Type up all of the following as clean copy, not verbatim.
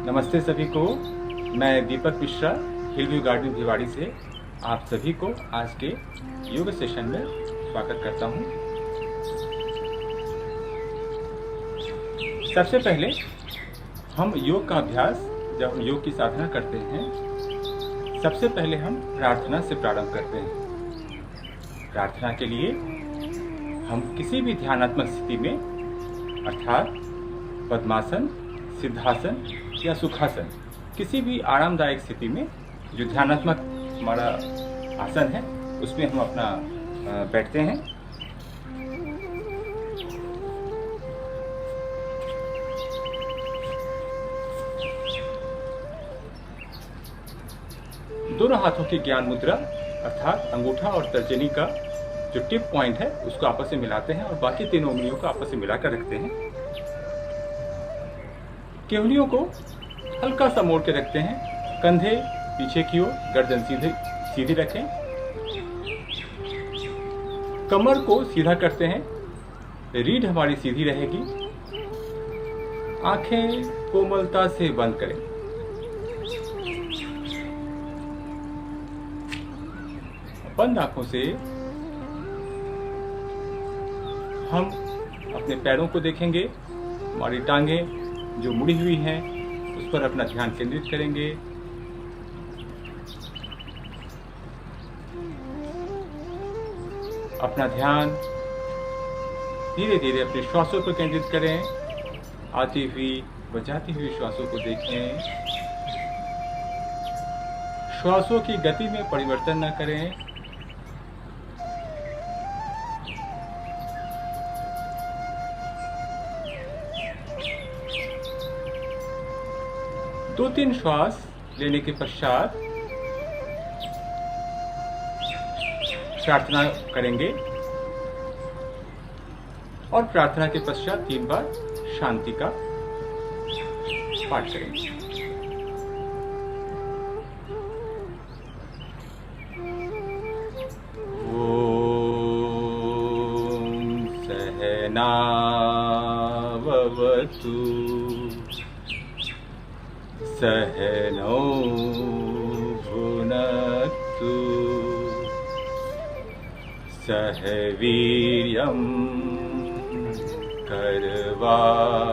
नमस्ते सभी को। मैं दीपक मिश्रा, हिलव्यू गार्डन भिवाड़ी से आप सभी को आज के योग सेशन में स्वागत करता हूं। सबसे पहले हम योग का अभ्यास, जब हम योग की साधना करते हैं, सबसे पहले हम प्रार्थना से प्रारंभ करते हैं। प्रार्थना के लिए हम किसी भी ध्यानात्मक स्थिति में, अर्थात पद्मासन, सिद्धासन या सुखासन, किसी भी आरामदायक स्थिति में जो ध्यानात्मक हमारा आसन है उसमें हम अपना बैठते हैं। दोनों हाथों की ज्ञान मुद्रा अर्थात अंगूठा और तर्जनी का जो टिप पॉइंट है उसको आपस में मिलाते हैं और बाकी तीनों उंगलियों को आपस में मिलाकर रखते हैं। केवलियों को हल्का सा मोड़ के रखते हैं, कंधे पीछे की ओर, गर्दन सीधी रखें, कमर को सीधा करते हैं, रीढ़ हमारी सीधी रहेगी, आंखें कोमलता से बंद करें। बंद आंखों से हम अपने पैरों को देखेंगे, हमारी टांगें जो मुड़ी हुई हैं उस पर अपना ध्यान केंद्रित करेंगे। अपना ध्यान धीरे धीरे अपने श्वासों पर केंद्रित करें। आती हुई व जाती हुई श्वासों को देखें। श्वासों की गति में परिवर्तन न करें। दो तीन श्वास लेने के पश्चात प्रार्थना करेंगे और प्रार्थना के पश्चात 3 बार शांति का पाठ करेंगे। ओम सहना भवतु सहनौ भुनक्तु सह वीर्यं करवावहै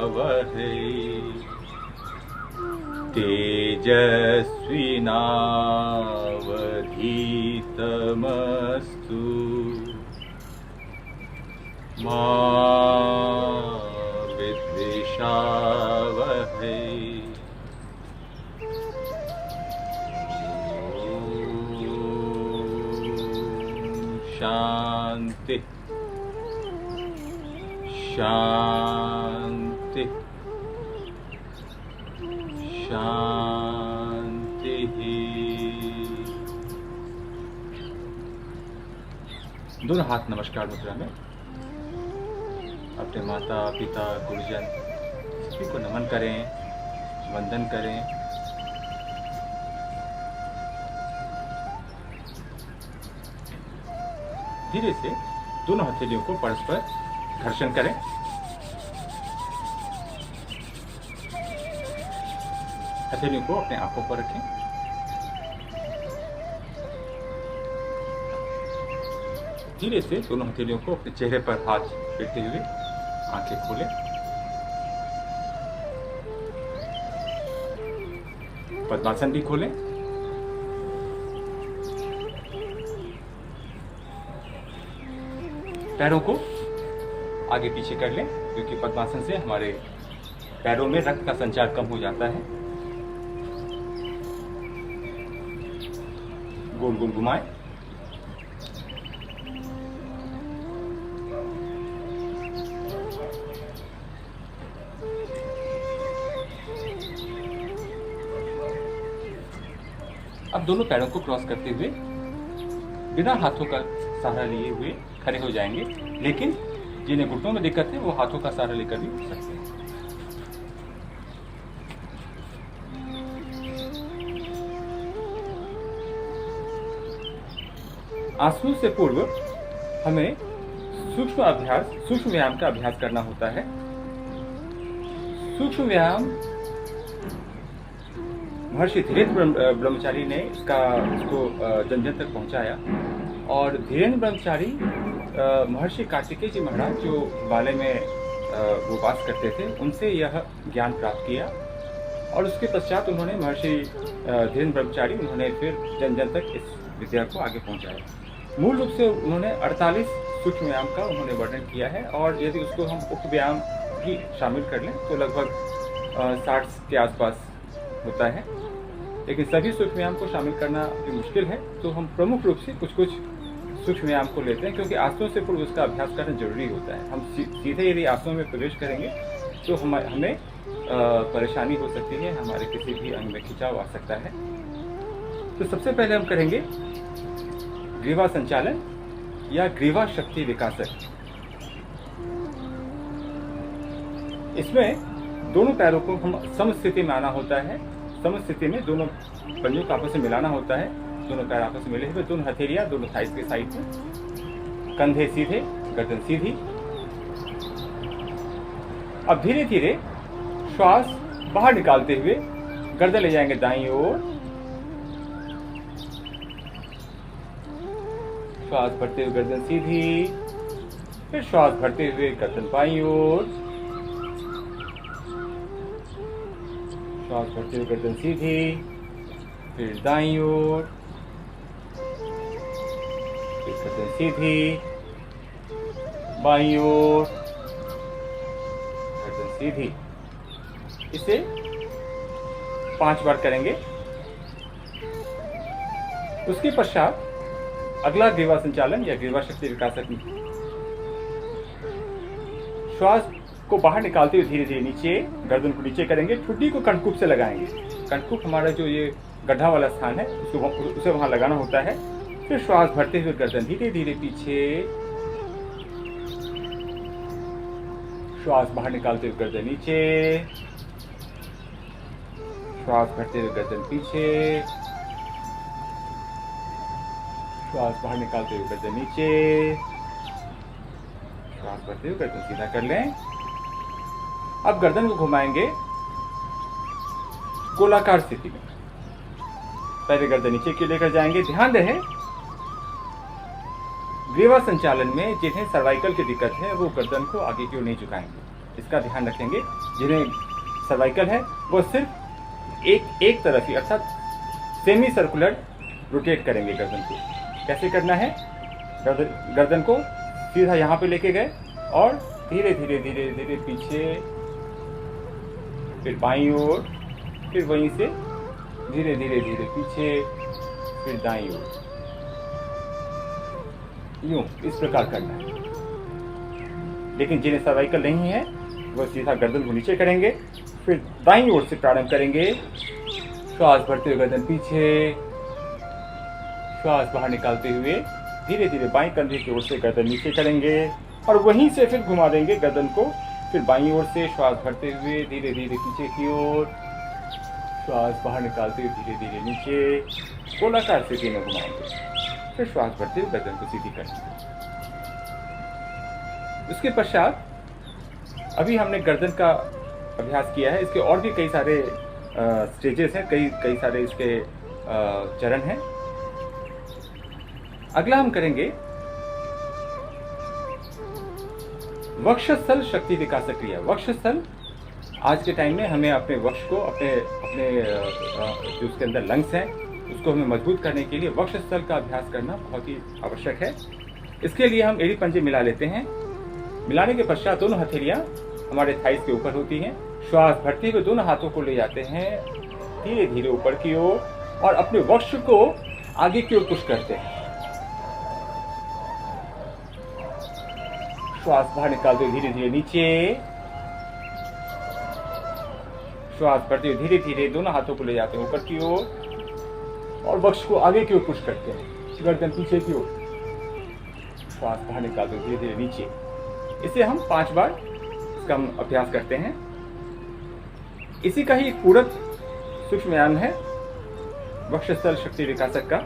तेजस्विनावधीतमस्तु मा विद्विषावहै। शांति शांति शांति। दोनों हाथ नमस्कार मुद्रा में अपने माता पिता गुरुजन सभी को नमन करें, वंदन करें। धीरे से दोनों हथेलियों को परस्पर घर्षण करें। हथेलियों को अपने आंखों पर रखें। धीरे से दोनों हथेलियों को अपने चेहरे पर हाथ फेरते हुए आंखें खोलें। पद्मासन भी खोलें। पैरों को आगे पीछे कर लें, क्योंकि पद्मासन से हमारे पैरों में रक्त का संचार कम हो जाता है। गोल गोल घुमाएं। अब दोनों पैरों को क्रॉस करते हुए बिना हाथों का सहारा लिए हुए खड़े हो जाएंगे, लेकिन जिन्हें घुटनों में दिक्कत है वो हाथों का सहारा लेकर भी उठ सकते हैं। आसनों से पूर्व हमें सूक्ष्म व्यायाम का अभ्यास करना होता है। सूक्ष्म व्यायाम महर्षि धीरेन्द्र ब्रह्मचारी ने इसको जन जन तक पहुंचाया। और धीरेन्द्र ब्रह्मचारी महर्षि कार्तिकेय जी महाराज जो हिमालय में वो वास करते थे, उनसे यह ज्ञान प्राप्त किया। और उसके पश्चात उन्होंने महर्षि धीरेन्द्र ब्रह्मचारी उन्होंने फिर जन जन तक इस विद्या को आगे पहुंचाया। मूल रूप से उन्होंने 48 सूक्ष्म व्यायाम का उन्होंने वर्णन किया है, और यदि उसको हम उप व्यायाम भी शामिल कर लें तो लगभग 60 के आसपास होता है। लेकिन सभी सूक्ष्म व्यायाम को शामिल करना मुश्किल है, तो हम प्रमुख रूप से कुछ कुछ सूक्ष्म व्यायाम को लेते हैं, क्योंकि आसनों से पूर्व उसका अभ्यास करना जरूरी होता है। हम सीधे यदि आसनों में प्रवेश करेंगे तो हमें परेशानी हो सकती है, हमारे किसी भी अंग में खिंचाव आ सकता है। तो सबसे पहले हम करेंगे ग्रीवा संचालन या ग्रीवा शक्ति विकासक। इसमें दोनों पैरों को हम समस्थिति में आना होता है। समस्थिति में दोनों पंजों को आपस में मिलाना होता है, दोनों पैर आपस में मिले हुए, दोनों हथेलियां दोनों थाइस के साइड में, कंधे सीधे, गर्दन सीधी। अब धीरे धीरे श्वास बाहर निकालते हुए गर्दन ले जाएंगे दाईं ओर। श्वास भरते हुए गर्दन सीधी, फिर श्वास भरते हुए गर्दन बाईं ओर, श्वास भरते हुए गर्दन सीधी, फिर दाईं ओर, फिर गर्दन सीधी, बाईं ओर, गर्दन सीधी। इसे 5 बार करेंगे। उसके पश्चात अगला ग्रीवा संचालन या ग्रीवा शक्ति विकासक। श्वास को बाहर निकालते हुए धीरे धीरे नीचे, गर्दन को नीचे करेंगे, ठुड्डी को कणकुप से लगाएंगे। कणकुप हमारा जो ये गड्ढा वाला स्थान है उसे वहां लगाना होता है। फिर श्वास भरते हुए गर्दन धीरे धीरे पीछे, श्वास बाहर निकालते हुए गर्दन नीचे, श्वास भरते हुए गर्दन पीछे, श्वास बाहर निकालते हुए गर्दन नीचे, श्वास भरते हुए गर्दन सीधा कर लें। अब गर्दन को घुमाएंगे गोलाकार स्थिति में। पहले गर्दन नीचे की लेकर जाएंगे। ध्यान रहे ग्रीवा संचालन में जिन्हें सर्वाइकल की दिक्कत है वो गर्दन को आगे की ओर नहीं झुकाएंगे, इसका ध्यान रखेंगे। जिन्हें सर्वाइकल है वो सिर्फ एक तरफ ही, अर्थात सेमी सर्कुलर रोटेट करेंगे गर्दन को। कैसे करना है? गर्दन को सीधा यहाँ पे लेके गए और धीरे धीरे धीरे धीरे पीछे, फिर बाईं ओर, फिर वहीं से धीरे धीरे धीरे पीछे, फिर दाईं ओर, यूं इस प्रकार करना है। लेकिन जिन्हें सर्वाइकल नहीं है वो सीधा गर्दन को नीचे करेंगे, फिर दाईं ओर से प्रारंभ करेंगे। श्वास भरते हुए गर्दन पीछे, श्वास बाहर निकालते हुए धीरे धीरे बाईं कंधे की ओर से गर्दन नीचे करेंगे और वहीं से फिर घुमा देंगे गर्दन को। फिर बाईं ओर से श्वास भरते हुए धीरे धीरे पीछे की ओर, श्वास बाहर निकालते हुए धीरे धीरे नीचे, गोलाकार स्थिति में घुमाएंगे। फिर श्वास भरते हुए गर्दन को सीधी करेंगे। उसके पश्चात अभी हमने गर्दन का अभ्यास किया है, इसके और भी कई सारे स्टेजेस हैं, कई सारे इसके चरण हैं। अगला हम करेंगे वक्षस्थल शक्ति विकासक क्रिया। वक्षस्थल, आज के टाइम में हमें अपने वक्ष को, अपने जो उसके अंदर लंग्स हैं उसको हमें मजबूत करने के लिए वक्षस्थल का अभ्यास करना बहुत ही आवश्यक है। इसके लिए हम एड़ी पंजे मिला लेते हैं। मिलाने के पश्चात दोनों हथेलियां हमारे थाइस के ऊपर होती हैं। श्वास भरते हुए दोनों हाथों को ले जाते हैं धीरे धीरे ऊपर की ओर और अपने वक्ष को आगे की ओर पुश करते हैं। श्वास बाहर निकालते हुए धीरे धीरे नीचे, श्वास भरते हुए धीरे धीरे दोनों हाथों को ले जाते हैं ऊपर की ओर और वक्ष को आगे की ओर पुश करते हैं, गर्दन पीछे की ओर। श्वास बाहर निकालते हुए धीरे धीरे नीचे। इसे हम 5 बार इसका हम अभ्यास करते हैं। इसी का ही एक पूरक सूक्ष्म व्यायाम है वक्षस्थल शक्ति विकासक का।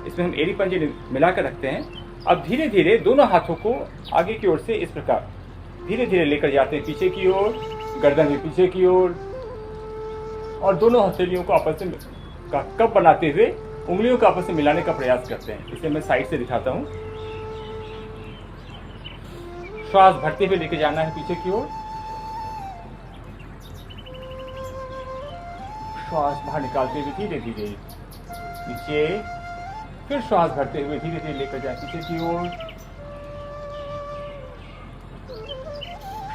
इसमें हम एड़ी पंजे मिलाकर रखते हैं। अब धीरे धीरे दोनों हाथों को आगे की ओर से इस प्रकार धीरे धीरे लेकर जाते हैं पीछे की ओर, गर्दन भी पीछे की ओर और दोनों हथेलियों को आपस में कप बनाते हुए उंगलियों को आपस में मिलाने का प्रयास करते हैं। इसे मैं साइड से दिखाता हूँ। श्वास भरते हुए लेके जाना है पीछे की ओर, श्वास बाहर निकालते हुए धीरे धीरे नीचे, फिर श्वास भरते हुए धीरे धीरे लेकर जाए पीछे की ओर,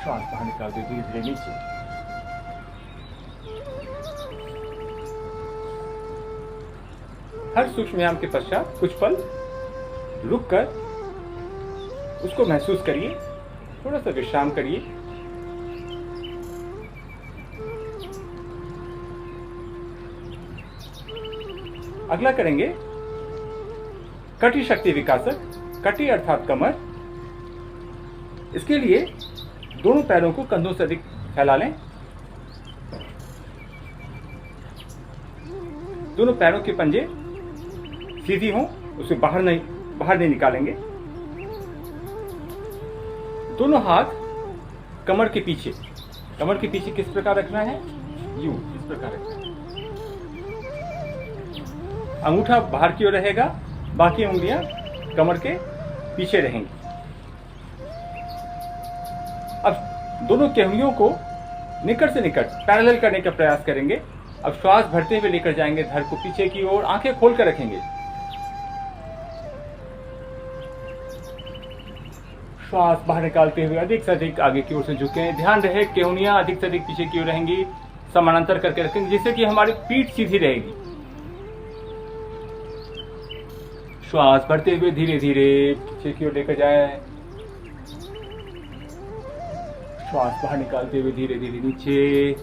श्वास बाहर निकालते धीरे धीरे नीचे। हर सूक्ष्म व्यायाम के पश्चात कुछ पल रुककर उसको महसूस करिए, थोड़ा सा विश्राम करिए। अगला करेंगे कटी शक्ति विकासक। कटी अर्थात कमर। इसके लिए दोनों पैरों को कंधों से अधिक फैला लें। दोनों पैरों के पंजे सीधी हों, उसे बाहर नहीं निकालेंगे। दोनों हाथ कमर के पीछे। कमर के पीछे किस प्रकार रखना है? यूं, इस प्रकार रखना है। अंगूठा बाहर की ओर रहेगा, बाकी उंगलियां कमर के पीछे रहेंगी। अब दोनों केहूलियों को निकट से निकट पैरेलल करने का प्रयास करेंगे। अब श्वास भरते हुए लेकर जाएंगे धड़ को पीछे की ओर, आंखें खोलकर रखेंगे। श्वास बाहर निकालते हुए अधिक से अधिक आगे की ओर से झुकें। ध्यान रहे केहूलियां अधिक से अधिक पीछे की ओर रहेंगी, समानांतर करके रखेंगे जिससे कि हमारी पीठ सीधी रहेगी। श्वास भरते हुए धीरे धीरे पीछे की ओर लेकर जाए। श्वास बाहर निकालते हुए धीरे धीरे नीचे।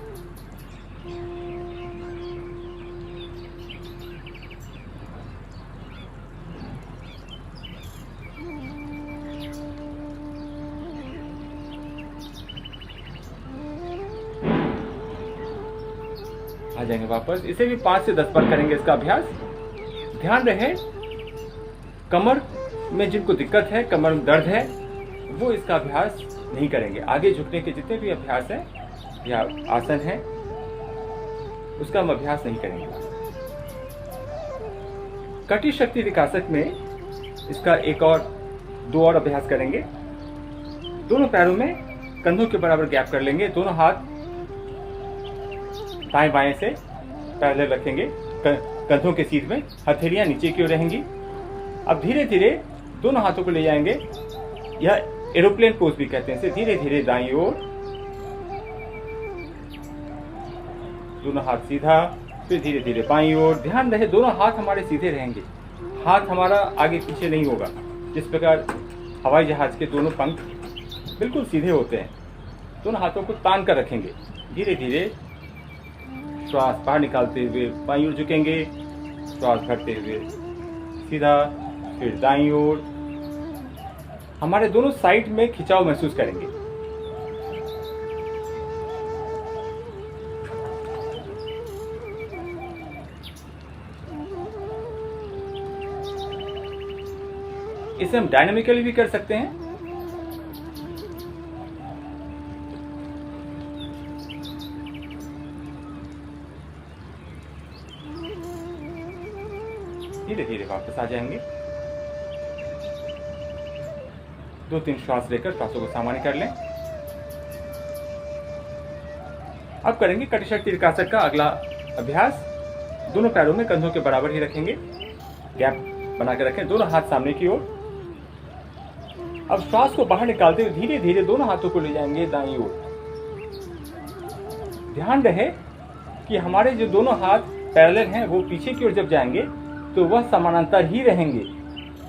आ जाएंगे वापस। इसे भी 5 से 10 बार करेंगे इसका अभ्यास। ध्यान रहे कमर में जिनको दिक्कत है, कमर में दर्द है, वो इसका अभ्यास नहीं करेंगे। आगे झुकने के जितने भी अभ्यास हैं या आसन हैं उसका हम अभ्यास नहीं करेंगे। कटी शक्ति विकासक में इसका दो और अभ्यास करेंगे। दोनों पैरों में कंधों के बराबर गैप कर लेंगे। दोनों हाथ दाएं बाएं से पैरेलल रखेंगे, कंधों के सीध में, हथेलियां नीचे की ओर रहेंगी। अब धीरे धीरे दोनों हाथों को ले जाएंगे, यह एरोप्लेन पोज भी कहते हैं इसे। धीरे धीरे दाईं ओर, दोनों हाथ सीधा, फिर धीरे धीरे बाईं ओर। ध्यान रहे दोनों हाथ हमारे सीधे रहेंगे, हाथ हमारा आगे पीछे नहीं होगा। जिस प्रकार हवाई जहाज के दोनों पंख बिल्कुल सीधे होते हैं, दोनों हाथों को तान कर रखेंगे। धीरे धीरे श्वास बाहर निकालते हुए बाईं ओर झुकेंगे, श्वास भरते हुए सीधा, फिर दाईं ओर। हमारे दोनों साइड में खिंचाव महसूस करेंगे। इसे हम डायनामिकली भी कर सकते हैं। धीरे धीरे वापस आ जाएंगे। 2-3 श्वास लेकर श्वासों को सामान्य कर लें। अब करेंगे कटी शक्ति विकासक का अगला अभ्यास। दोनों पैरों में कंधों के बराबर ही रखेंगे, गैप बना के रखें, दोनों हाथ सामने की ओर। अब श्वास को बाहर निकालते हुए धीरे धीरे दोनों हाथों को ले जाएंगे दाईं ओर। ध्यान रहे कि हमारे जो दोनों हाथ पैरेलल हैं वो पीछे की ओर जब जाएंगे तो वह समानांतर ही रहेंगे।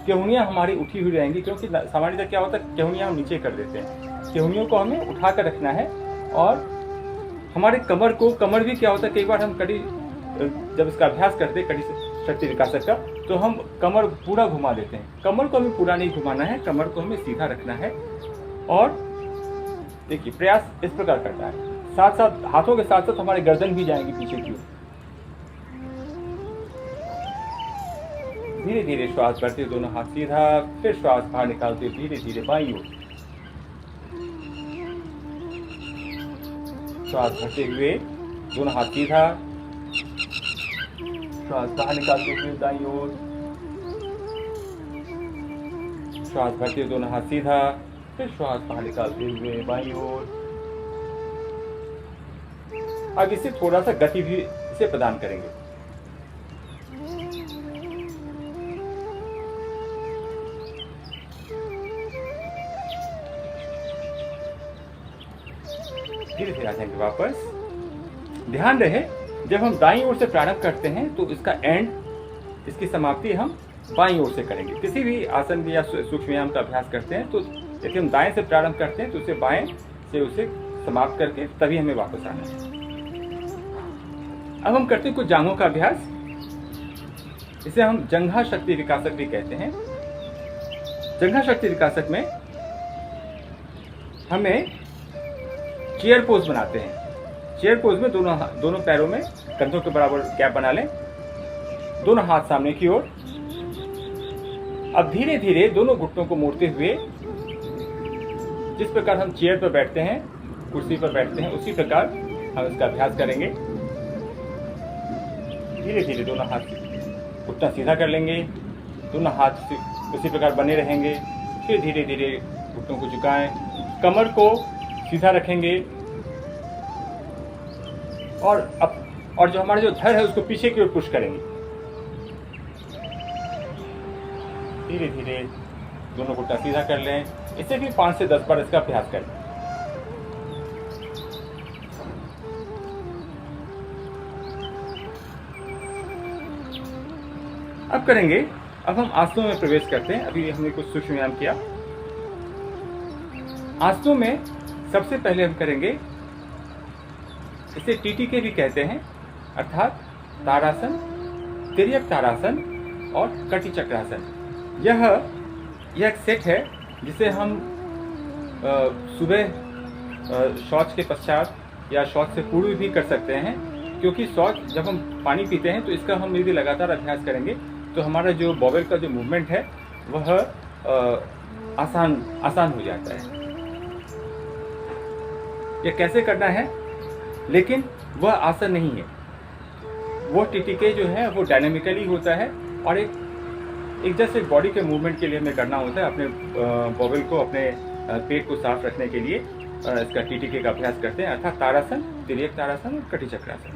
केहूनियां हमारी उठी हुई रहेंगी, क्योंकि सामान्यतः क्या होता है केहूनियां हम नीचे कर देते हैं। केहूनियों को हमें उठा कर रखना है। और हमारे कमर भी क्या होता है, कई बार हम जब इसका अभ्यास करते हैं कटी शक्ति विकासक का, तो हम कमर पूरा घुमा देते हैं। कमर को हमें पूरा नहीं घुमाना है, कमर को हमें सीधा रखना है। और देखिए प्रयास इस प्रकार करता है, साथ साथ हाथों के साथ साथ हमारे गर्दन भी जाएंगे पीछे की ओर। धीरे धीरे श्वास भरते हुए दोनों हाथ सीधा, फिर श्वास बाहर निकालते हुए धीरे धीरे बाईं ओर। श्वास भरते हुए दोनों हाथ सीधा, श्वास बाहर निकालते हुए दाईं ओर, श्वास भरते हुए दोनों हाथ सीधा, फिर श्वास बाहर निकालते हुए बाईं ओर। अब इसे थोड़ा सा गति भी इसे प्रदान करेंगे। धीरे धीरे आ जाएंगे वापस। ध्यान रहे, जब हम दाईं ओर से प्रारंभ करते हैं तो इसका एंड, इसकी समाप्ति हम बाईं ओर से करेंगे। किसी भी आसन में या सूक्ष्म व्यायाम का अभ्यास करते हैं तो यदि हम दाएं से प्रारंभ करते हैं तो उसे बाएं से उसे समाप्त करके तभी हमें वापस आना है। अब हम करते हैं कुछ जांघों का अभ्यास। इसे हम जंघा शक्ति विकासक भी कहते हैं। जंघा शक्ति विकासक में हमें चेयर पोज बनाते हैं। चेयर पोज में दोनों पैरों में कंधों के बराबर गैप बना लें, दोनों हाथ सामने की ओर। अब धीरे धीरे दोनों घुटनों को मोड़ते हुए, जिस प्रकार हम चेयर पर बैठते हैं, कुर्सी पर बैठते हैं, उसी प्रकार हम इसका अभ्यास करेंगे। धीरे धीरे दोनों हाथ घुटना सीधा कर लेंगे, दोनों हाथ उसी प्रकार बने रहेंगे। फिर धीरे धीरे घुटनों को झुकाएं, कमर को सीधा रखेंगे और जो हमारा जो धड़ है उसको पीछे की ओर पुश करेंगे। धीरे धीरे दोनों घुटना सीधा कर लें। इसे भी 5 से 10 बार इसका अभ्यास करें। अब करेंगे, अब हम आसनों में प्रवेश करते हैं। अभी हमने कुछ सूक्ष्म व्यायाम किया। आसनों में सबसे पहले हम करेंगे, इसे टीटीके भी कहते हैं, अर्थात तारासन, तिर्यक तारासन और कटी चक्रासन। यह एक सेट है जिसे हम सुबह शौच के पश्चात या शौच से पूर्व भी कर सकते हैं, क्योंकि शौच जब हम पानी पीते हैं तो इसका हम यदि लगातार अभ्यास करेंगे तो हमारा जो बॉवेल का जो मूवमेंट है वह आसान हो जाता है। यह कैसे करना है, लेकिन वह आसन नहीं है। वो टीटीके जो है वो डायनामिकली होता है और एक जैसे बॉडी के मूवमेंट के लिए हमें करना होता है। अपने बॉवेल को, अपने पेट को साफ रखने के लिए इसका टीटीके का अभ्यास करते हैं, अर्थात तारासन, तिर्यक तारासन और कटी चक्रासन।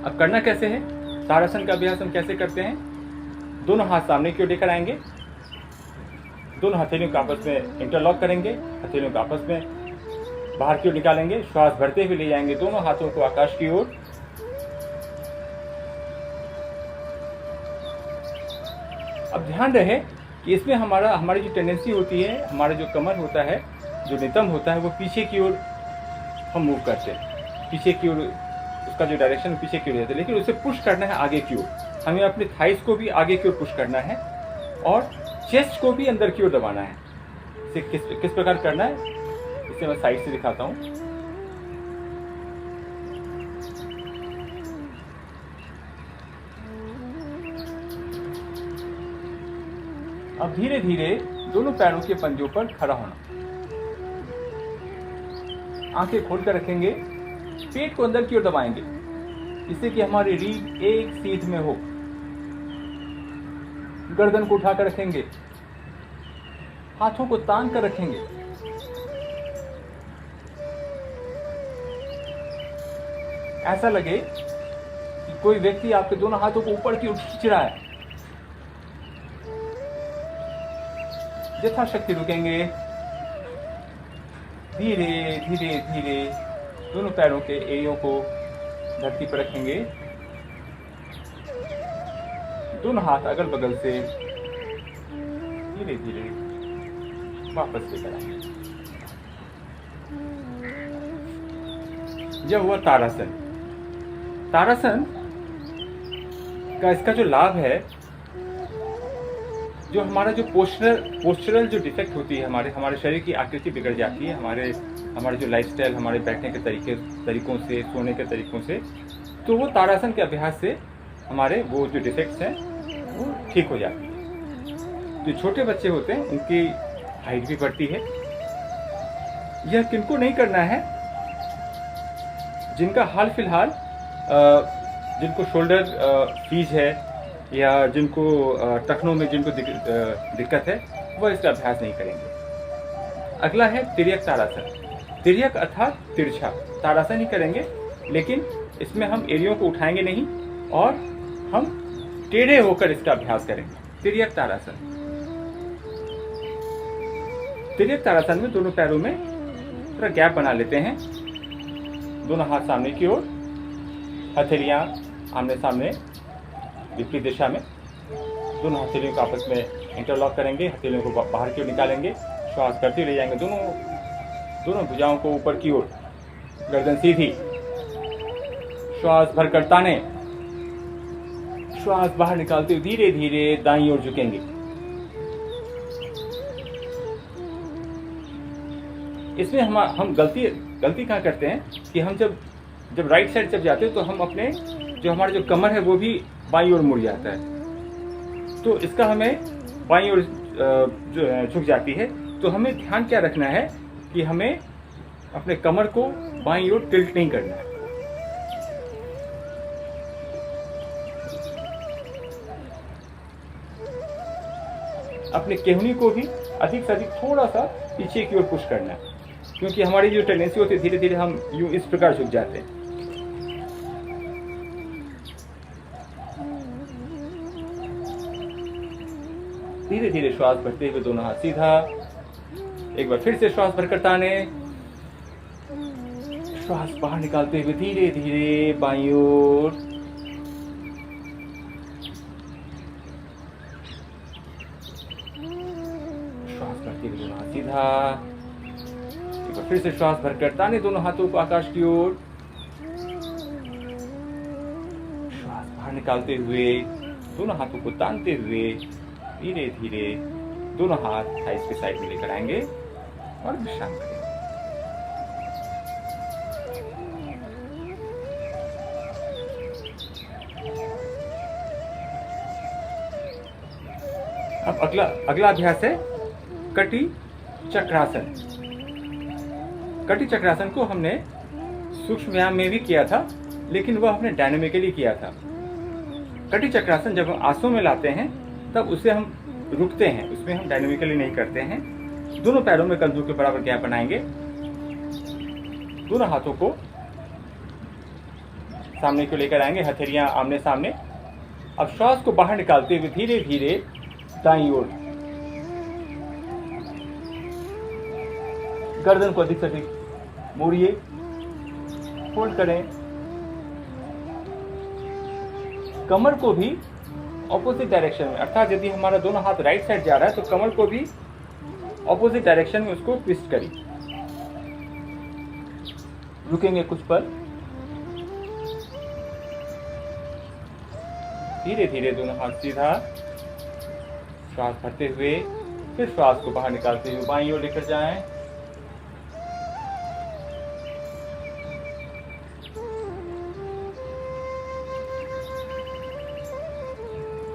अब करना कैसे है, तारासन का अभ्यास हम कैसे करते हैं? दोनों हाथ सामने की ओर लेकर आएंगे, दोनों हथेलियों को आपस में इंटरलॉक करेंगे, हथेलियों को आपस में बाहर की ओर निकालेंगे, श्वास भरते हुए ले जाएंगे दोनों हाथों को आकाश की ओर। अब ध्यान रहे कि इसमें हमारी जो टेंडेंसी होती है, हमारा जो कमर होता है, जो नितंब होता है, वो पीछे की ओर हम मूव करते हैं। पीछे की ओर उसका जो डायरेक्शन पीछे की ओर रहता है, लेकिन उसे पुश करना है आगे की ओर। हमें अपने थाइस को भी आगे की ओर पुश करना है और चेस्ट को भी अंदर की ओर दबाना है। इसे किस प्रकार करना है, इसे मैं साइड से दिखाता हूं। अब धीरे धीरे दोनों पैरों के पंजों पर खड़ा होना, आंखें खोलकर रखेंगे, पेट को अंदर की ओर दबाएंगे, जिससे कि हमारी रीढ़ एक सीध में हो। गर्दन को उठाकर रखेंगे, हाथों को तान कर रखेंगे। ऐसा लगे कि कोई व्यक्ति आपके दोनों हाथों को ऊपर की ओर खींच रहा है। यथाशक्ति रुकेंगे। धीरे धीरे धीरे दोनों पैरों के एड़ियों को धरती पर रखेंगे, दोनों हाथ अगल बगल से धीरे धीरे वापस लेकर आएंगे। यह हुआ तारासन। तारासन का इसका जो लाभ है, जो हमारा जो पोस्चरल जो डिफेक्ट होती है, हमारे शरीर की आकृति बिगड़ जाती है, हमारे जो लाइफस्टाइल, हमारे बैठने के तरीकों से, सोने के तरीकों से, तो वो तारासन के अभ्यास से हमारे वो जो डिफेक्ट्स हैं वो ठीक हो जाती है। जो छोटे बच्चे होते हैं उनकी हाइट भी बढ़ती है। यह किनको नहीं करना है, जिनका हाल फिलहाल जिनको शोल्डर सीज है या जिनको टखनों में जिनको दिक्कत है वह इसका अभ्यास नहीं करेंगे। अगला है तिर्यक ताड़ासन। तिर्यक अर्थात तिरछा। ताड़ासन ही करेंगे, लेकिन इसमें हम एड़ियों को उठाएंगे नहीं और हम टेढ़े होकर इसका अभ्यास करेंगे। तिर्यक ताड़ासन। तिर्यक ताड़ासन में दोनों पैरों में थोड़ा गैप बना लेते हैं। दोनों हाथ सामने की ओर, हथेलियां आमने सामने विपरीत दिशा में। दोनों हथेलियों को आपस में इंटरलॉक करेंगे, हथेलियों को बाहर की ओर निकालेंगे, श्वास करते ले जाएंगे। दोनों भुजाओं को ऊपर की ओर, गर्दन सीधी, श्वास भरकर ताने, श्वास बाहर निकालते हुए धीरे धीरे दाईं ओर झुकेंगे। इसमें हम गलती कहाँ करते हैं कि हम जब राइट साइड जब जाते हैं तो हम अपने हमारा जो कमर है वो भी बाईं ओर मुड़ जाता है, तो इसका हमें बाईं ओर जो झुक जाती है। तो हमें ध्यान क्या रखना है कि हमें अपने कमर को बाईं ओर टिल्ट नहीं करना है। अपने केहनी को भी अधिक से अधिक थोड़ा सा पीछे की ओर पुश करना है, क्योंकि हमारी जो टेंडेंसी होती है धीरे धीरे हम यूं इस प्रकार झुक जाते हैं। धीरे धीरे श्वास भरते हुए दोनों हाथ सीधा। एक बार फिर से श्वास भरकर ताने, श्वास बाहर निकालते हुए धीरे धीरे बाईं ओर। श्वास भरते हुए दोनों हाथ सीधा। एक बार फिर से श्वास भरकर ताने दोनों हाथों को आकाश की ओर। श्वास बाहर निकालते हुए दोनों हाथों को तानते हुए धीरे धीरे दोनों हाथ थाइस के साइड में लेकर आएंगे और विश्राम करेंगे। अब अगला अभ्यास है कटी चक्रासन। कटी चक्रासन को हमने सूक्ष्म व्यायाम में भी किया था, लेकिन वह हमने डायनामिकली किया था। कटी चक्रासन जब हम आंसू में लाते हैं तब उसे हम रुकते हैं, उसमें हम डायनामिकली नहीं करते हैं। दोनों पैरों में कंधों के बराबर गैप बनाएंगे, दोनों हाथों को सामने को लेकर आएंगे, हथेलियां आमने सामने। अब श्वास को बाहर निकालते हुए धीरे धीरे दाईं ओर, गर्दन को अधिक से अधिक मोड़िए, फोल्ड करें। कमर को भी ऑपोजिट डायरेक्शन में, अर्थात यदि हमारा दोनों हाथ राइट साइड जा रहा है तो कमर को भी ऑपोजिट डायरेक्शन में उसको ट्विस्ट करिए। रुकेंगे कुछ पल, धीरे धीरे दोनों हाथ सीधा, श्वास भरते हुए फिर श्वास को बाहर निकालते हुए बाईं ओर लेकर जाएं।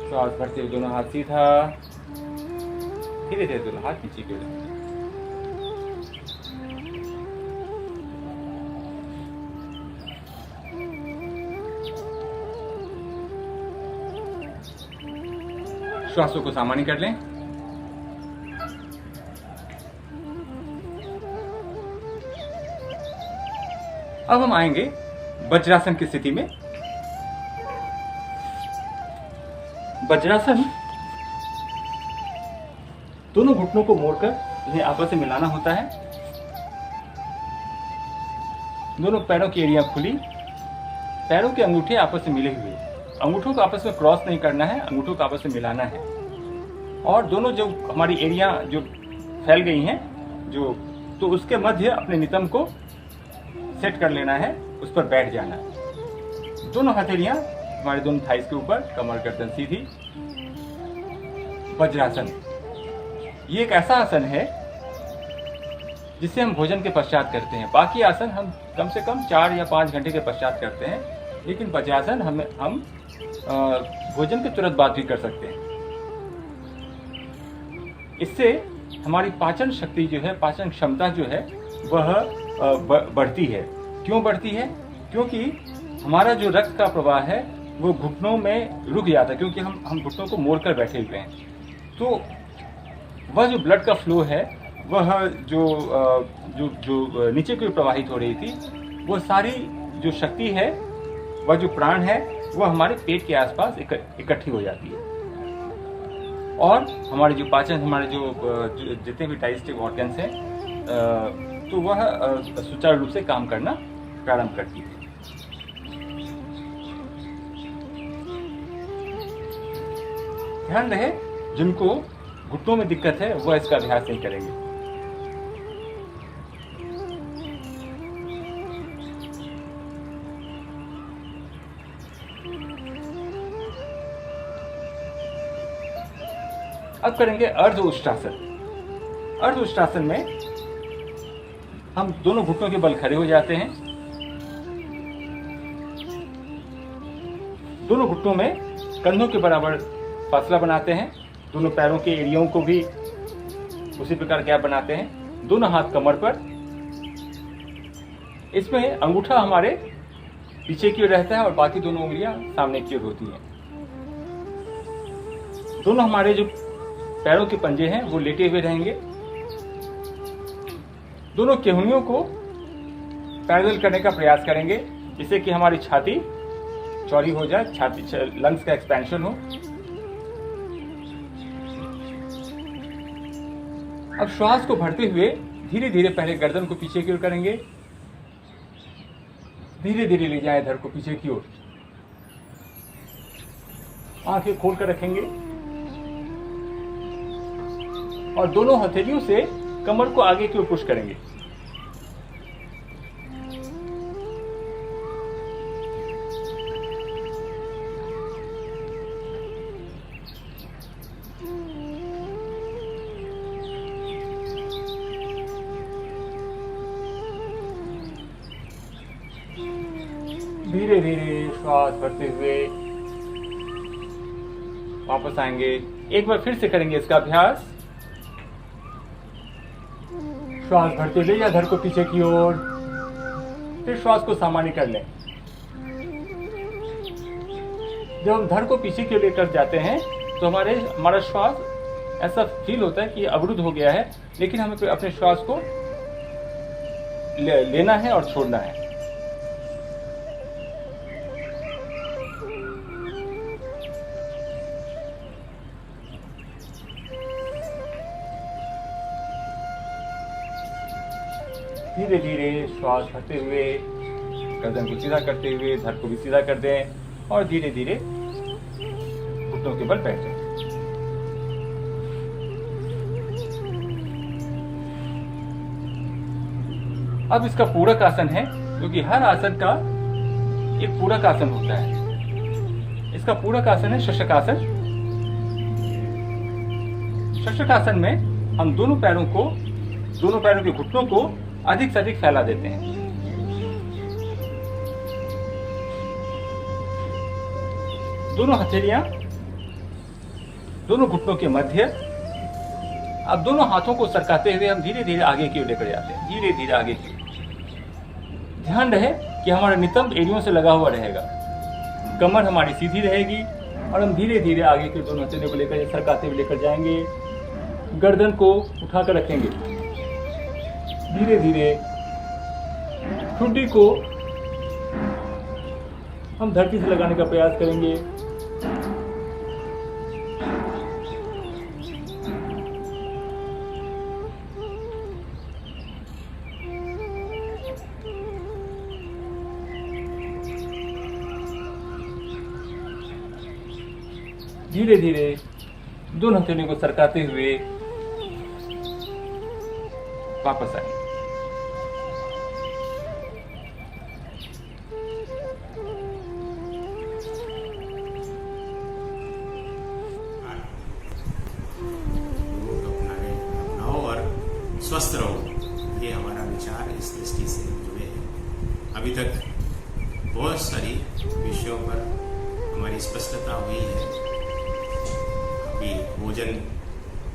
श्वास भरते हुए दोनों हाथ सीधा, धीरे धीरे दोनों हाथ नीचे की ओर। श्वासों को सामान्य कर लें। अब हम आएंगे वज्रासन की स्थिति में। वज्रासन दोनों घुटनों को मोड़कर इन्हें आपस में मिलाना होता है। दोनों पैरों की एड़ियां खुली, पैरों के अंगूठे आपस में मिले हुए। अंगूठों को आपस में क्रॉस नहीं करना है, अंगूठों को आपस में मिलाना है। और दोनों जो हमारी एड़ियां जो फैल गई हैं तो उसके मध्य अपने नितंब को सेट कर लेना है, उस पर बैठ जाना है। दोनों हथेलियां हमारे दोनों थाइस के ऊपर, कमर गर्दन सीधी। वज्रासन ये एक ऐसा आसन है जिसे हम भोजन के पश्चात करते हैं। बाकी आसन हम कम से कम 4 या 5 घंटे के पश्चात करते हैं, लेकिन वज्रासन हम भोजन के तुरंत बाद भी कर सकते हैं। इससे हमारी पाचन शक्ति जो है, पाचन क्षमता जो है वह बढ़ती है। क्यों बढ़ती है? क्योंकि हमारा जो रक्त का प्रवाह है वो घुटनों में रुक जाता है, क्योंकि हम घुटनों को मोड़ कर बैठे हुए हैं। तो वह जो ब्लड का फ्लो है, वह जो नीचे की ओर प्रवाहित हो रही थी, वो सारी जो शक्ति है, वह जो प्राण है, वह हमारे पेट के आसपास इकट्ठी हो जाती है। और हमारे जो पाचन, हमारे जो जितने भी डाइजेस्टिव ऑर्गन्स हैं, तो वह सुचारू रूप से काम करना प्रारंभ करती है। ध्यान रहे, जिनको घुटनों में दिक्कत है वह इसका अभ्यास नहीं करेंगे। अब करेंगे अर्ध उष्ट्रासन। अर्ध उष्ट्रासन में हम दोनों घुटनों के बल खड़े हो जाते हैं। दोनों घुटनों में कंधों के बराबर फासला बनाते हैं। दोनों पैरों के एड़ियों को भी उसी प्रकार गैप बनाते हैं। दोनों हाथ कमर पर। इसमें अंगूठा हमारे पीछे की ओर रहता है और बाकी दोनों उंगलियां सामने की ओर होती हैं। दोनों हमारे जो पैरों के पंजे हैं वो लेटे हुए रहेंगे। दोनों केहूनियों को पैरेलल करने का प्रयास करेंगे, जिससे कि हमारी छाती चौड़ी हो जाए, लंग्स का एक्सपेंशन हो। अब श्वास को भरते हुए धीरे धीरे पहले गर्दन को पीछे की ओर करेंगे, धीरे धीरे ले जाएं धड़ को पीछे की ओर। आंखें खोलकर रखेंगे और दोनों हथेलियों से कमर को आगे की ओर पुश करेंगे। धीरे धीरे श्वास भरते हुए वापस आएंगे। एक बार फिर से करेंगे इसका अभ्यास। श्वास भरते हुए या धड़ को पीछे की ओर, फिर श्वास को सामान्य कर लें। जब हम धड़ को पीछे की ओर लेकर जाते हैं तो हमारा श्वास ऐसा फील होता है कि अवरुद्ध हो गया है, लेकिन हमें अपने श्वास को लेना है और छोड़ना है। धीरे धीरे श्वास भरते हुए गर्दन को सीधा करते हुए धड़ को भी सीधा कर दें और धीरे धीरे घुटनों के बल बैठ जाएं। अब इसका पूरक आसन है, क्योंकि हर आसन का एक पूरक आसन होता है। इसका पूरक आसन है शशकासन। शशकासन में हम दोनों पैरों के घुटनों को अधिक से अधिक फैला देते हैं। दोनों हथेलियां दोनों घुटनों के मध्य। अब दोनों हाथों को सरकाते हुए हम धीरे धीरे आगे की ओर लेकर जाते हैं, धीरे धीरे आगे की ओर। ध्यान रहे कि हमारा नितंब एड़ियों से लगा हुआ रहेगा, कमर हमारी सीधी रहेगी और हम धीरे धीरे आगे के दोनों हथेलियों को लेकर सरकाते हुए लेकर जाएंगे। गर्दन को उठाकर रखेंगे। धीरे धीरे ठुड्डी को हम धरती से लगाने का प्रयास करेंगे। धीरे धीरे दोनों हथेलियों को सरकाते हुए वापस आएंगे। स्वस्थ रहो, ये हमारा विचार इस दृष्टि से जुड़े हैं। अभी तक बहुत सारी विषयों पर हमारी स्पष्टता हुई है। अभी भोजन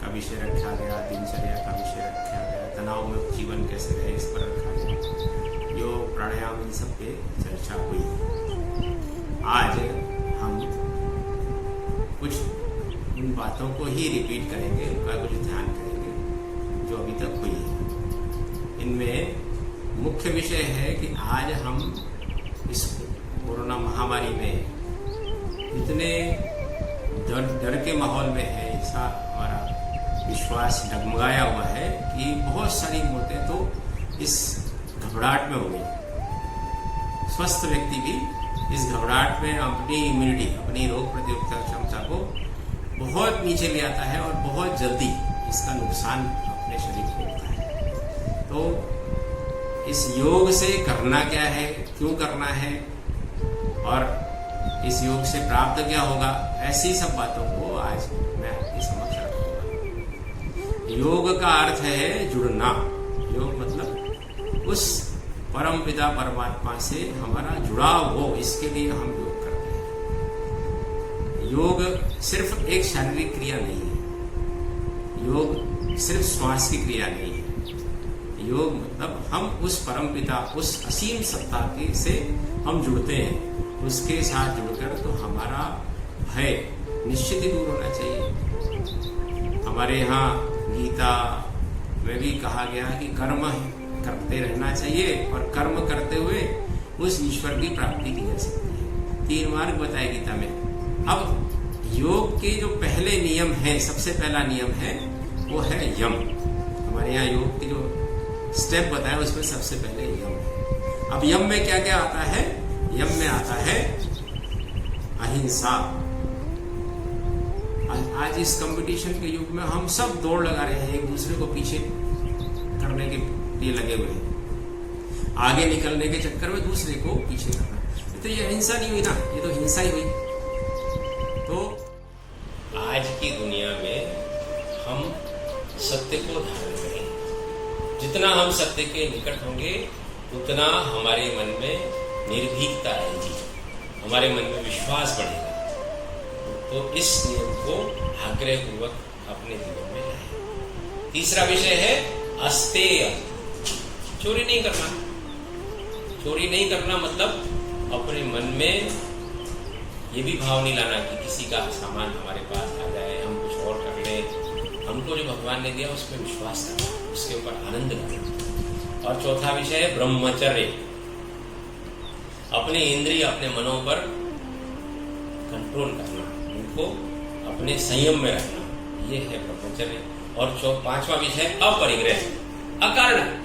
का विषय रखा गया, दिनचर्या का विषय रखा गया, तनाव में जीवन कैसे रहे इस पर रखा गया, योग प्राणायाम इन सब पे चर्चा हुई। आज हम कुछ इन बातों को ही रिपीट करेंगे, उनका कुछ ध्यान करेंगे जो अभी तक हुई है। इनमें मुख्य विषय है कि आज हम इस कोरोना महामारी में इतने डर के माहौल में है, ऐसा हमारा विश्वास डगमगाया हुआ है कि बहुत सारी मौतें तो इस घबराहट में हो गई। स्वस्थ व्यक्ति भी इस घबराहट में अपनी इम्यूनिटी, अपनी रोग प्रतिरोधक क्षमता को बहुत नीचे ले आता है और बहुत जल्दी इसका नुकसान अपने शरीर को होता है। तो इस योग से करना क्या है, क्यों करना है और इस योग से प्राप्त क्या होगा, ऐसी सब बातों को आज मैं आपके समक्ष रखूंगा। योग का अर्थ है जुड़ना। योग मतलब उस परम पिता परमात्मा से हमारा जुड़ाव हो, इसके लिए हम योग करते हैं। योग सिर्फ एक शारीरिक क्रिया नहीं है, योग सिर्फ श्वास की क्रिया नहीं है। योग मतलब हम उस परम पिता, उस असीम सत्ता के से हम जुड़ते हैं। उसके साथ जुड़कर तो हमारा भय निश्चित ही दूर होना चाहिए। हमारे यहाँ गीता में भी कहा गया कि कर्म करते रहना चाहिए और कर्म करते हुए उस ईश्वर की प्राप्ति की जा सकती है। 3 मार्ग बताए गीता में। अब योग के जो पहले नियम है, सबसे पहला नियम है वो है यम। हमारे यहाँ योग के जो स्टेप बताए उसमें सबसे पहले यम है। अब यम में क्या क्या आता है? यम में आता है अहिंसा। आज इस कंपटीशन के युग में हम सब दौड़ लगा रहे हैं, एक दूसरे को पीछे करने के लिए लगे हुए हैं, आगे निकलने के चक्कर में दूसरे को पीछे करना। तो ये अहिंसा नहीं हुई ना, ये तो हिंसा ही हुई। तो आज की दुनिया में हम सत्य को धारण करें। जितना हम सत्य के निकट होंगे उतना हमारे मन में निर्भीकता आएगी, हमारे मन में विश्वास बढ़ेगा। तो इस नियम को आग्रहपूर्वक अपने जीवन में लाएं। तीसरा विषय है अस्तेय। चोरी नहीं करना। चोरी नहीं करना मतलब अपने मन में ये भी भाव नहीं लाना कि किसी का सामान हमारे पास आ जाए, हम कुछ और कर लें। हमको जो भगवान ने दिया उसमें विश्वास करना, उसके ऊपर आनंद करना। और चौथा विषय है ब्रह्मचर्य। अपने इंद्रिय, अपने मनों पर कंट्रोल करना, उनको अपने संयम में रखना, ये है ब्रह्मचर्य। और 5वां विषय अपरिग्रह। अकारण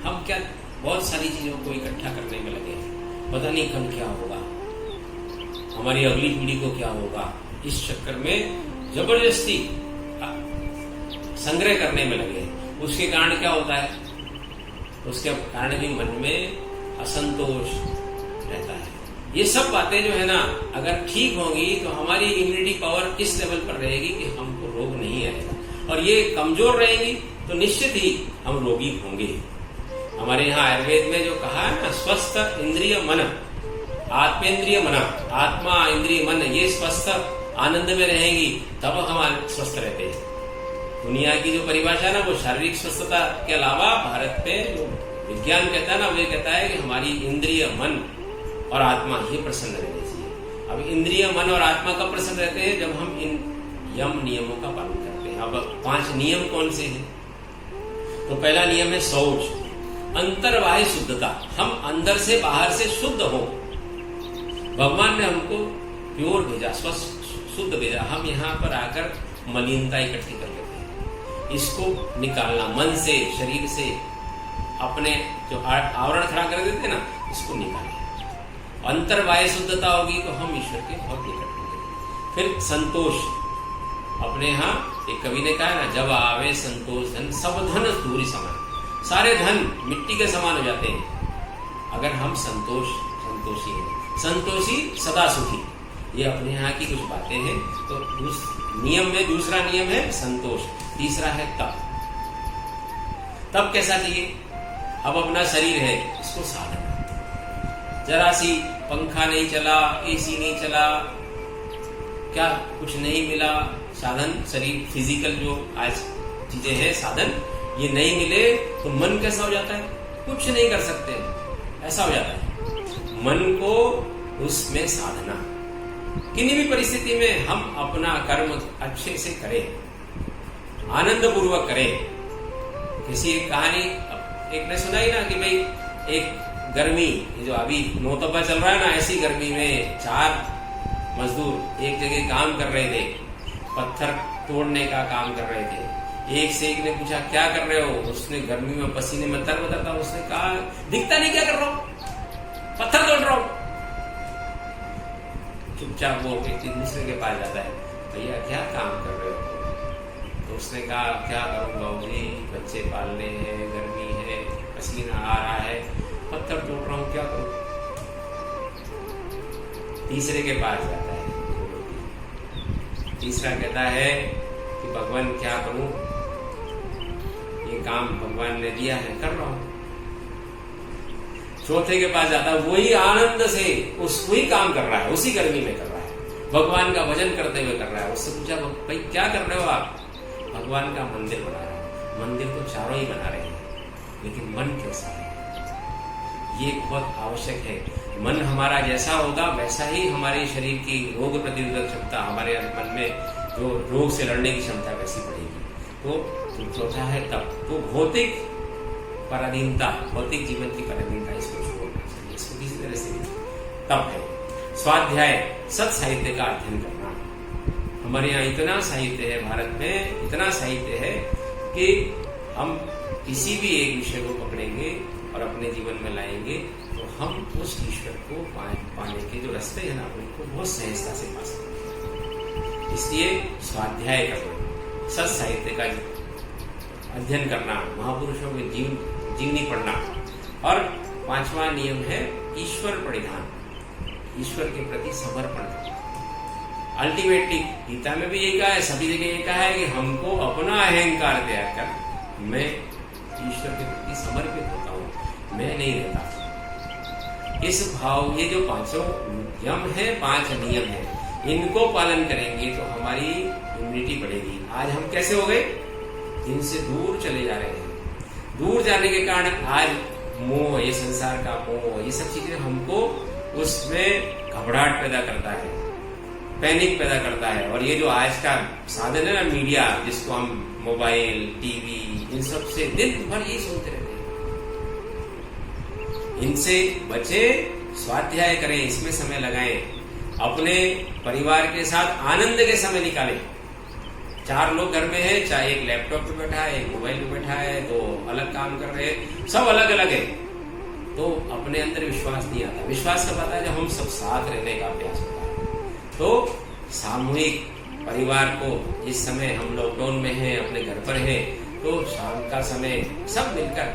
हम क्या बहुत सारी चीजों को इकट्ठा करने में लगे हैं, पता नहीं कल क्या होगा, हमारी अगली पीढ़ी को क्या होगा। इस चक्कर में जबरदस्ती संग्रह करने में लगे हैं। उसके कारण क्या होता है? उसके कारण भी मन में असंतोष रहता है। ये सब बातें जो है ना, अगर ठीक होंगी तो हमारी इम्यूनिटी पावर इस लेवल पर रहेगी कि हमको रोग नहीं आएगा। और ये कमजोर रहेगी तो निश्चित ही हम रोगी होंगे। हमारे यहाँ आयुर्वेद में जो कहा है ना, स्वस्थ इंद्रिय मन, आत्मेंद्रिय मन, आत्मा इंद्रिय मन ये स्वस्थ आनंद में रहेंगी तब हम स्वस्थ रहते हैं। दुनिया की जो परिभाषा है ना, वो शारीरिक स्वस्थता के अलावा भारत में जो विज्ञान कहता है ना, वो कहता है कि हमारी इंद्रिय मन और आत्मा ये प्रसन्न रहनी चाहिए। अब इंद्रिय मन और आत्मा कब प्रसन्न रहते हैं? जब हम इन यम नियमों का पालन करते हैं। अब 5 नियम कौन से हैं? तो पहला नियम है शौच, अंतर्बाह्य शुद्धता। हम अंदर से बाहर से शुद्ध हो। भगवान ने हमको प्योर भेजा, स्वस्थ शुद्ध भेजा। हम यहाँ पर आकर मलिनता इकट्ठी कर लेते हैं। इसको निकालना मन से, शरीर से, अपने जो आवरण खड़ा कर देते हैं ना, इसको निकालें। अंतर्बाह्य शुद्धता होगी तो हम ईश्वर के बहुत निकट होंगे। फिर संतोष। अपने यहाँ एक कवि ने कहा ना, जब आवे संतोष धन सब धन दूरी समान। सारे धन मिट्टी के समान हो जाते हैं अगर हम संतोषी हैं। संतोषी सदा सुखी, ये अपने यहाँ की कुछ बातें हैं। तो नियम में दूसरा नियम है संतोष। तीसरा है तप। तप कैसा चाहिए? अब अपना शरीर है, इसको साधना। जरा सी पंखा नहीं चला, एसी नहीं चला, क्या कुछ नहीं मिला, साधन शरीर फिजिकल जो आज चीजें हैं साधन, ये नहीं मिले तो मन कैसा हो जाता है? कुछ नहीं कर सकते, ऐसा हो जाता है। मन को उसमें साधना। किन्हीं भी परिस्थिति में हम अपना कर्म अच्छे से करें, आनंद पूर्वक करें। किसी एक कहानी एक ने सुनाई ना कि भाई एक गर्मी, जो अभी नौतपा चल रहा है ना, ऐसी गर्मी में 4 मजदूर एक जगह काम कर रहे थे, पत्थर तोड़ने का काम कर रहे थे। एक से एक ने पूछा क्या कर रहे हो? उसने गर्मी में पसीने में तर-बतर था, उसने कहा दिखता नहीं क्या कर रहा हूं, पत्थर तोड़ रहा हूं। चुपचाप वो व्यक्ति दूसरे के पास जाता है, भैया क्या काम कर रहे हो? तो उसने कहा क्या करूंगा जी, बच्चे पालने हैं, गर्मी है, पसीना आ रहा है, पत्थर तोड़ रहा हूं, क्या करूं? तीसरे के पास जाता है, तीसरा कहता है कि भगवान क्या करूं, ये काम भगवान ने दिया है, कर रहा हूं। चौथे के पास जाता है, वही आनंद से वही काम कर रहा है, उसी गर्मी में कर रहा है, भगवान का भजन करते हुए कर रहा है। उससे पूछा भाई क्या कर रहे हो आप? भगवान का मंदिर बना रहा है। मंदिर तो चारों ही बना रहे हैं, लेकिन मन कैसा है ये बहुत आवश्यक है। मन हमारा जैसा होगा वैसा ही हमारे शरीर की रोग प्रतिरोधक क्षमता, हमारे मन में जो रोग से लड़ने की क्षमता वैसी बढ़ेगी। तो चौथा है तप। तो भौतिक पराधीनता, भौतिक जीवन की पराधीनता, इसको छोड़ना चाहिए, इसको किसी तरह से तप है। स्वाध्याय, सत साहित्य का अध्ययन करना। हमारे यहाँ इतना साहित्य है, भारत में इतना साहित्य है कि हम किसी भी एक विषय को पकड़ेंगे और अपने जीवन में लाएंगे तो हम उस ईश्वर को पाने के जो रास्ते हैं ना, उनको बहुत सहजता से पा सकते हैं। इसलिए स्वाध्याय करना, सत साहित्य का अध्ययन करना, महापुरुषों के जीवनी पढ़ना। और 5वां नियम है ईश्वर परिधान, ईश्वर के प्रति समर्पण करना। अल्टीमेटली गीता में भी ये कहा है, सभी जगह ये कहा है कि हमको अपना अहंकार त्याग कर मैं ईश्वर के प्रति समर्पित होता हूं, मैं नहीं रहता। इस भाव, ये जो 5 यम है, 5 नियम है, इनको पालन करेंगे तो हमारी इम्यूनिटी बढ़ेगी। आज हम कैसे हो गए? इनसे दूर चले जा रहे हैं। दूर जाने के कारण आज मोह, ये संसार का मोह, ये सब चीजें हमको उसमें घबराहट पैदा करता है, पैनिक पैदा करता है। और ये जो आज का साधन है ना, मीडिया, जिसको हम मोबाइल, टीवी, इन सब से दिन भर यही सुनते रहते हैं, इनसे बचे, स्वाध्याय करें, इसमें समय लगाएं, अपने परिवार के साथ आनंद के समय निकालें। 4 लोग घर में हैं, चाहे एक लैपटॉप पे बैठा है, एक मोबाइल पे बैठा है, तो अलग काम कर रहे हैं, सब अलग अलग है, तो अपने अंदर विश्वास नहीं आता। विश्वास कब आता है? जब हम सब साथ रहने का अभ्यास होता है। तो सामूहिक परिवार को, इस समय हम लॉकडाउन में हैं, अपने घर पर हैं, तो शाम का समय सब मिलकर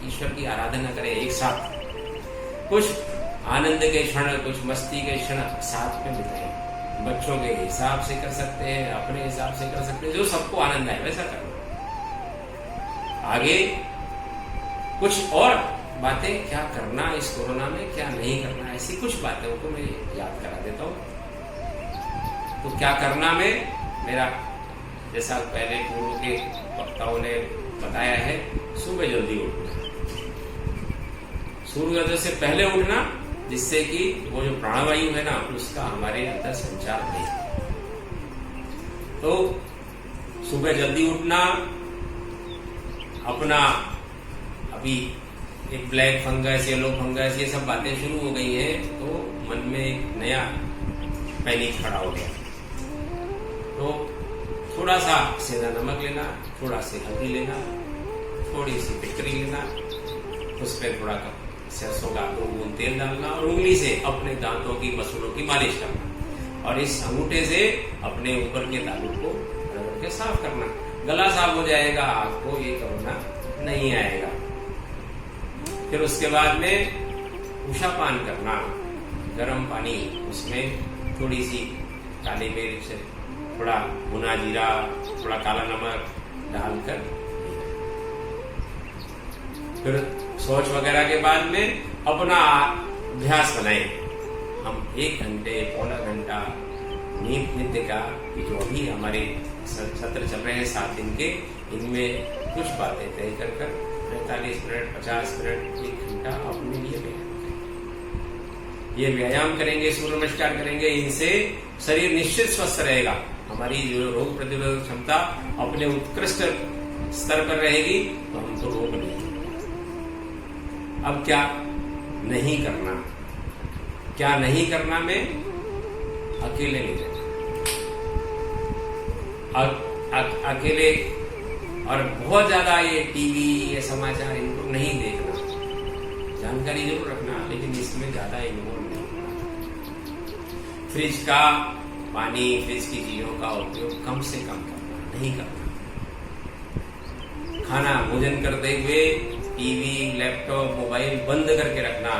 ईश्वर की आराधना करें एक साथ। कुछ आनंद के क्षण, कुछ मस्ती के क्षण साथ में बिताएं। बच्चों के हिसाब से कर सकते हैं, अपने हिसाब से कर सकते हैं, जो सबको आनंद आए वैसा करना। आगे कुछ और बातें, क्या करना इस कोरोना में, क्या नहीं करना, ऐसी कुछ बातें को मैं याद करा देता हूँ। तो क्या करना में मेरा, जैसा पहले पूर्व के वक्ताओं ने बताया है, सुबह जल्दी उठना, सूर्योदय से पहले उठना, जिससे कि वो जो प्राणवायु है ना, उसका हमारे अंदर संचार नहीं। तो सुबह जल्दी उठना, अपना अभी एक ब्लैक फंगस, येलो फंगस, ये सब बातें शुरू हो गई हैं, तो मन में एक नया पैनिक खड़ा हो गया। तो थोड़ा सा सेंधा नमक लेना, थोड़ा सी हल्दी लेना, थोड़ी सी फिटकरी लेना, उस पर थोड़ा सरसों का 2 बूंद तेल डालना और उंगली से अपने दांतों की, मसूड़ों की मालिश करना और इस अंगूठे से अपने ऊपर के तालु को रगड़ के साफ करना। गला साफ हो जाएगा, आपको ये कोरोना नहीं आएगा। फिर उसके बाद में उषापान करना, गर्म पानी, उसमें थोड़ी सी काली मिर्च, थोड़ा भुना जीरा, थोड़ा काला नमक डालकर। फिर शौच वगैरह के बाद में अपना अभ्यास बनाएं। हम 1 घंटे, पौना घंटा नींद नित्य का, जो भी हमारे सत्र चल रहे हैं 7 दिन के, इनमें कुछ बातें तय कर 45 मिनट, 50 मिनट, 1 घंटा अपने लिए व्यय करें। ये व्यायाम करेंगे, सूर्य नमस्कार करेंगे, इनसे शरीर निश्चित स्वस्थ रहेगा। हमारी जो रोग प्रतिरोधक क्षमता अपने उत्कृष्ट स्तर पर रहेगी तो हमको रोग नहीं होगा। अब क्या नहीं करना, क्या नहीं करना में अकेले नहीं रहना, अकेले और बहुत ज्यादा ये टीवी ये समाचार इनको नहीं देखना, जानकारी जरूर रखना लेकिन इसमें ज्यादा इन्वॉल्व नहीं होना। फ्रिज का पानी, फ्रिज की चीजों का उपयोग कम से कम करना, नहीं करना। खाना भोजन करते हुए टीवी, लैपटॉप, मोबाइल बंद करके रखना,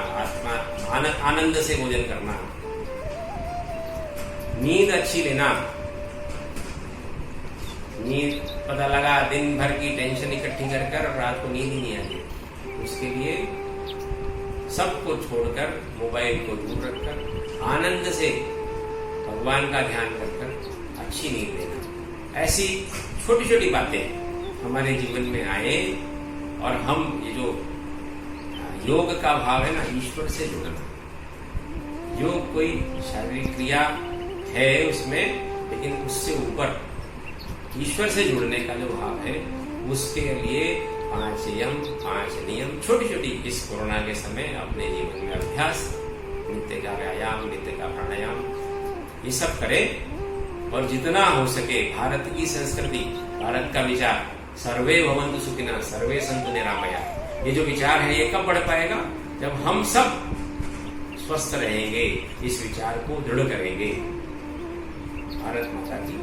आनंद से भोजन करना। नींद अच्छी लेना। नींद पता लगा दिन भर की टेंशन इकट्ठी कर रात को नींद ही नहीं आती, उसके लिए सबको छोड़कर मोबाइल को दूर रखकर आनंद से भगवान का ध्यान कर अच्छी नींद लेना। ऐसी छोटी छोटी बातें हमारे जीवन में आए और हम ये जो योग का भाव है ना, ईश्वर से जुड़ना। योग कोई शारीरिक क्रिया है उसमें, लेकिन उससे ऊपर ईश्वर से जुड़ने का जो भाव है, उसके लिए 5 यम 5 नियम छोटी छोटी इस कोरोना के समय अपने जीवन में अभ्यास, नित्य का व्यायाम, नित्य का प्राणायाम, ये सब करें। और जितना हो सके भारत की संस्कृति, भारत का विचार, सर्वे भवन्तु सुखिनः सर्वे सन्तु निरामया, ये जो विचार है ये कब बढ़ पाएगा? जब हम सब स्वस्थ रहेंगे, इस विचार को दृढ़ करेंगे। भारत माता की